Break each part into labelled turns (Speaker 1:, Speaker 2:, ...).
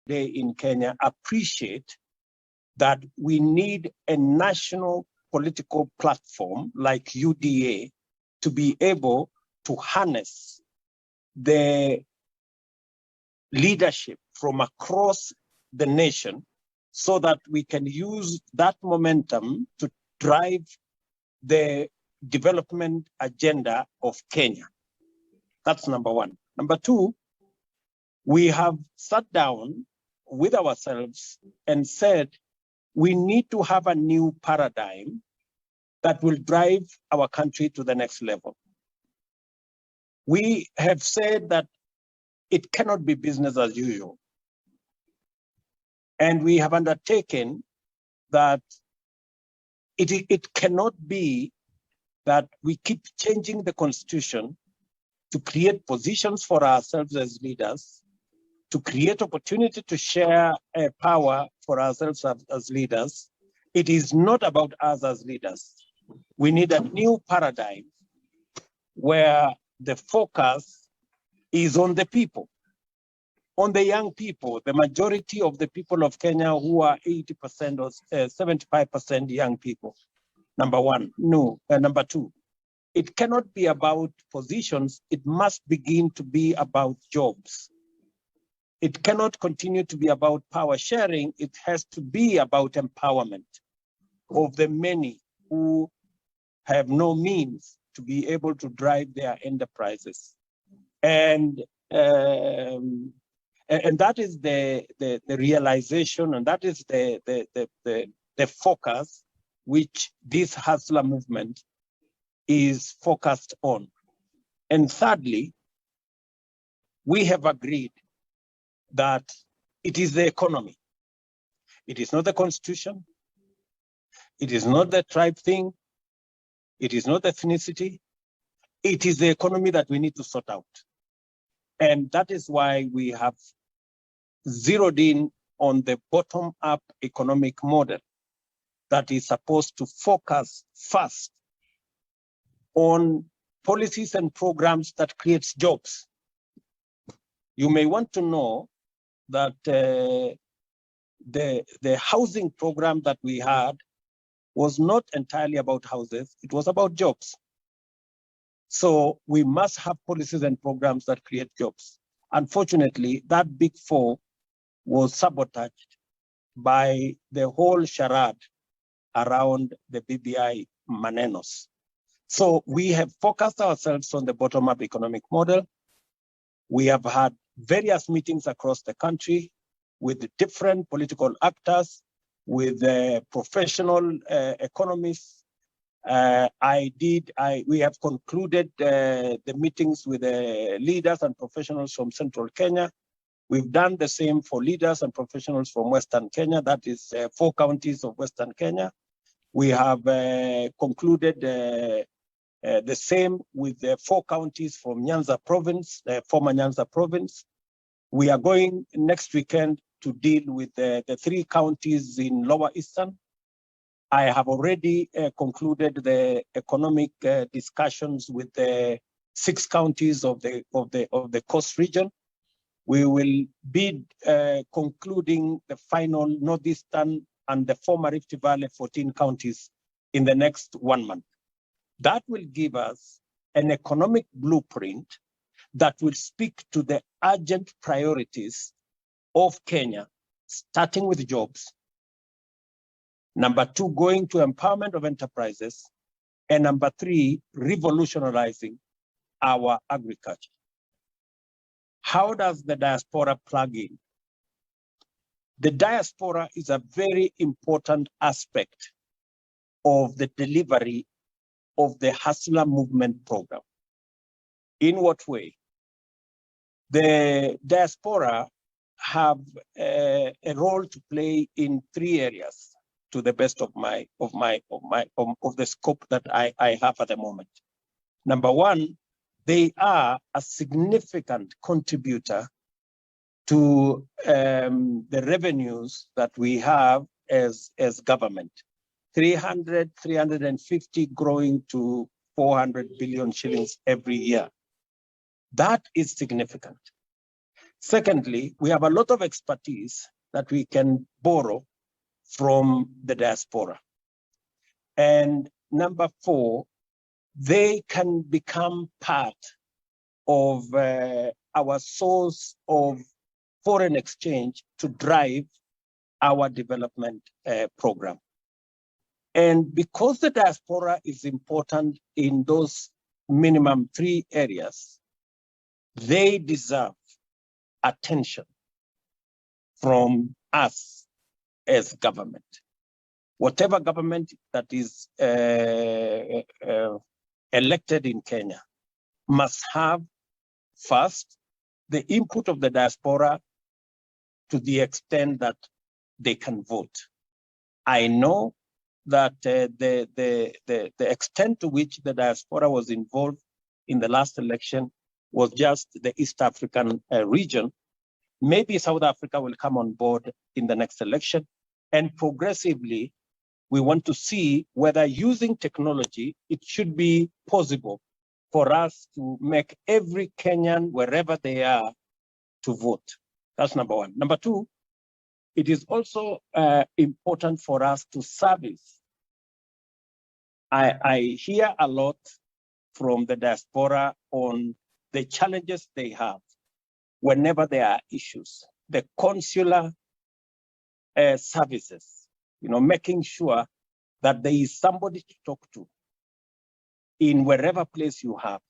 Speaker 1: today in Kenya appreciate that we need a national political platform like UDA to be able to harness the leadership from across the nation so that we can use that momentum to drive the development agenda of Kenya. That's number one. Number two, we have sat down with ourselves and said we need to have a new paradigm that will drive our country to the next level. We have said that it cannot be business as usual. And we have undertaken that it cannot be that we keep changing the constitution to create positions for ourselves as leaders, to create opportunity to share power for ourselves as leaders. It is not about us as leaders. We need a new paradigm where the focus is on the people, on the young people, the majority of the people of Kenya who are 80% or 75% young people. Number one. No, number two, it cannot be about positions. It must begin to be about jobs. It cannot continue to be about power sharing. It has to be about empowerment of the many who have no means to be able to drive their enterprises. And that is the realization, and that is the focus which this hustler movement is focused on. And thirdly, we have agreed that it is the economy. It is not the constitution. It is not the tribe thing. It is not ethnicity. It is the economy that we need to sort out. And that is why we have zeroed in on the bottom-up economic model that is supposed to focus first on policies and programs that creates jobs. You may want to know that the housing program that we had was not entirely about houses, it was about jobs. So we must have policies and programs that create jobs. Unfortunately, that big four was sabotaged by the whole charade around the BBI manenos. So we have focused ourselves on the bottom-up economic model. We have had various meetings across the country with different political actors, with professional economists. We have concluded the meetings with the leaders and professionals from Central Kenya. We've done the same for leaders and professionals from Western Kenya, that is 4 counties of Western Kenya. We have concluded the same with the 4 counties from Nyanza province, the former Nyanza province. We are going next weekend to deal with the 3 counties in Lower Eastern. I have already concluded the economic discussions with the 6 counties of the coast region. We will be concluding the final Northeastern and the former Rift Valley 14 counties in the next 1 month. That will give us an economic blueprint that will speak to the urgent priorities of Kenya, starting with jobs. Number 2, going to empowerment of enterprises. And number 3, revolutionizing our agriculture. How does the diaspora plug in? The diaspora is a very important aspect of the delivery of the Hustler Movement program. In what way? The diaspora have a role to play in 3 areas, to the best of the scope that I have at the moment. Number 1, they are a significant contributor to the revenues that we have as government. 350 growing to 400 billion shillings every year. That is significant. Secondly, we have a lot of expertise that we can borrow from the diaspora. And number four, they can become part of our source of foreign exchange to drive our development program. And because the diaspora is important in those minimum three areas, they deserve attention from us as government. Whatever government that is elected in Kenya must have first the input of the diaspora to the extent that they can vote. I know that the extent to which the diaspora was involved in the last election was just the East African region. Maybe South Africa will come on board in the next election, and progressively we want to see whether using technology, it should be possible for us to make every Kenyan, wherever they are, to vote. That's number one. Number two, it is also important for us to service. I hear a lot from the diaspora on the challenges they have whenever there are issues. The consular services, making sure that there is somebody to talk to in wherever place you have,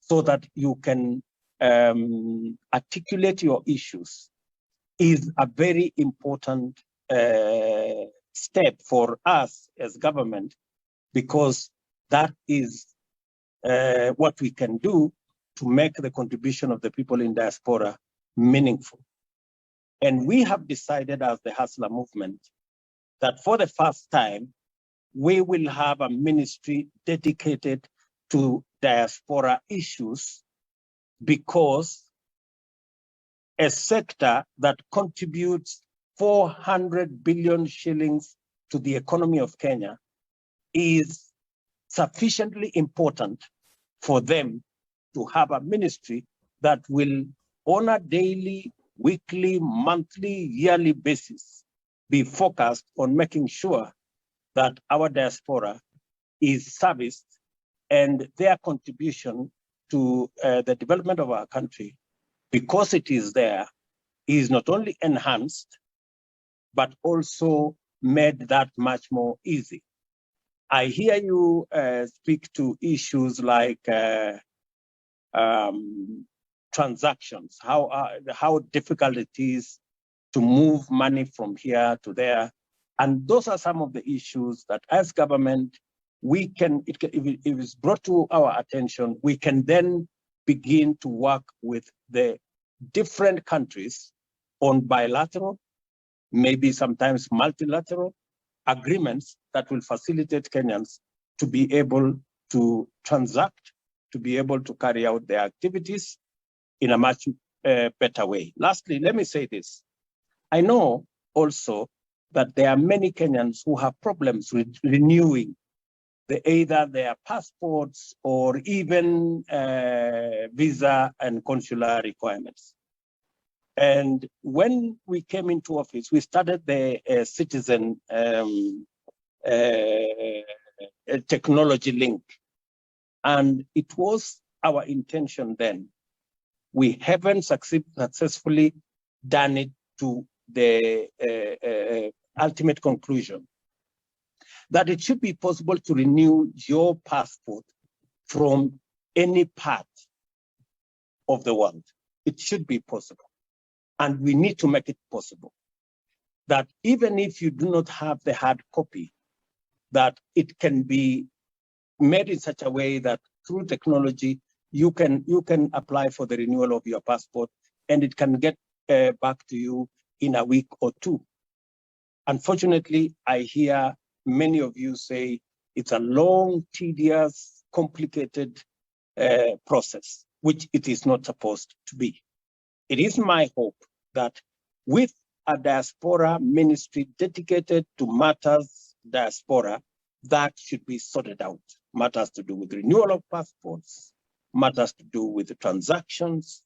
Speaker 1: so that you can articulate your issues, is a very important step for us as government, because that is what we can do to make the contribution of the people in diaspora meaningful. And we have decided as the Hustler movement that for the first time, we will have a ministry dedicated to diaspora issues, because a sector that contributes 400 billion shillings to the economy of Kenya is sufficiently important for them to have a ministry that will, on a daily, weekly, monthly, yearly basis, be focused on making sure that our diaspora is serviced and their contribution to the development of our country, because it is there, is not only enhanced, but also made that much more easy. I hear you speak to issues like transactions, how difficult it is to move money from here to there. And those are some of the issues that as government, if it's brought to our attention, we can then begin to work with the different countries on bilateral, maybe sometimes multilateral agreements that will facilitate Kenyans to be able to transact, to be able to carry out their activities in a much better way. Lastly, let me say this. I know also that there are many Kenyans who have problems with renewing either their passports or even visa and consular requirements. And when we came into office, we started the citizen technology link. And it was our intention then. We haven't successfully done it to the ultimate conclusion that it should be possible to renew your passport from any part of the world. It should be possible. And we need to make it possible that even if you do not have the hard copy, that it can be made in such a way that through technology, you can apply for the renewal of your passport and it can get back to you in a week or two. Unfortunately, I hear many of you say it's a long, tedious, complicated process, which it is not supposed to be. It is my hope that with a diaspora ministry dedicated to matters diaspora, that should be sorted out. Matters to do with renewal of passports, matters to do with the transactions,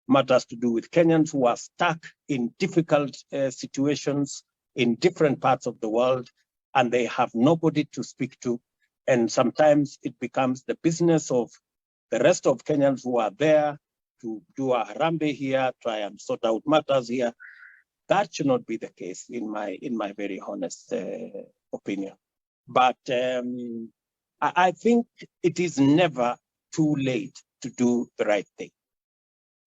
Speaker 1: matters to do with Kenyans who are stuck in difficult situations in different parts of the world, and they have nobody to speak to. And sometimes it becomes the business of the rest of Kenyans who are there to do a harambe here, try and sort out matters here. That should not be the case, in my very honest opinion. But I think it is never too late to do the right thing.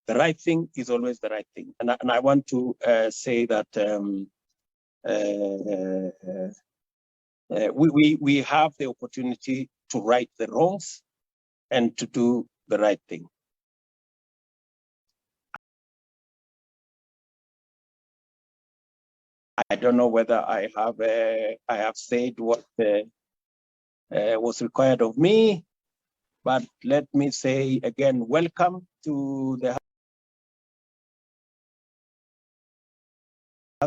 Speaker 1: The right thing is always the right thing. And I want to say that we have the opportunity to right the wrongs and to do the right thing. I don't know whether I have said what was required of me, but let me say again, welcome to the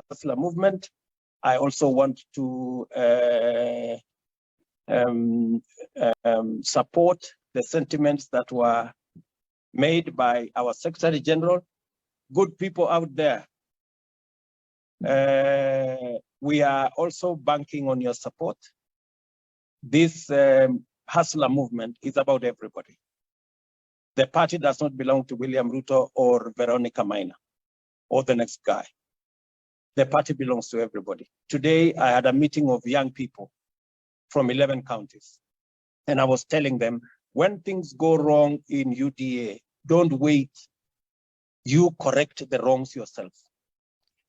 Speaker 1: Hustler movement. I also want to support the sentiments that were made by our Secretary General. Good people out there. We are also banking on your support. This Hustler movement is about everybody. The party does not belong to William Ruto or Veronica Maina or the next guy. The party belongs to everybody. Today, I had a meeting of young people from 11 counties. And I was telling them, when things go wrong in UDA, don't wait. You correct the wrongs yourself.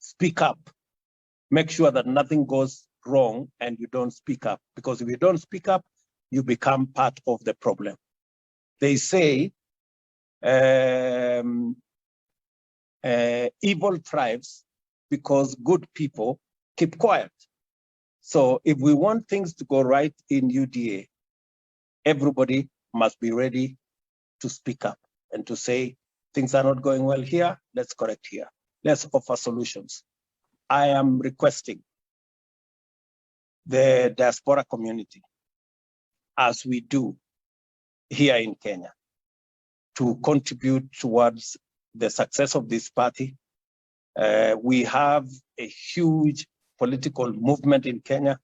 Speaker 1: Speak up. Make sure that nothing goes wrong and you don't speak up. Because if you don't speak up, you become part of the problem. They say evil thrives because good people keep quiet. So if we want things to go right in UDA, everybody must be ready to speak up and to say, things are not going well here, let's correct here. Let's offer solutions. I am requesting the diaspora community, as we do here in Kenya, to contribute towards the success of this party. We have a huge political movement in Kenya.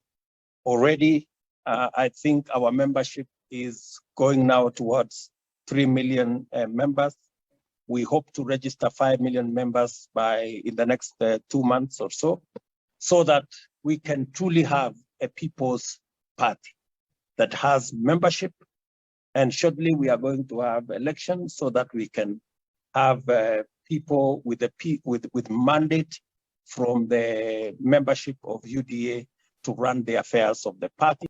Speaker 1: Already, I think our membership is going now towards 3 million members. We hope to register 5 million members in the next 2 months or so that we can truly have a people's party that has membership. And shortly we are going to have elections so that we can have people with mandate from the membership of UDA to run the affairs of the party.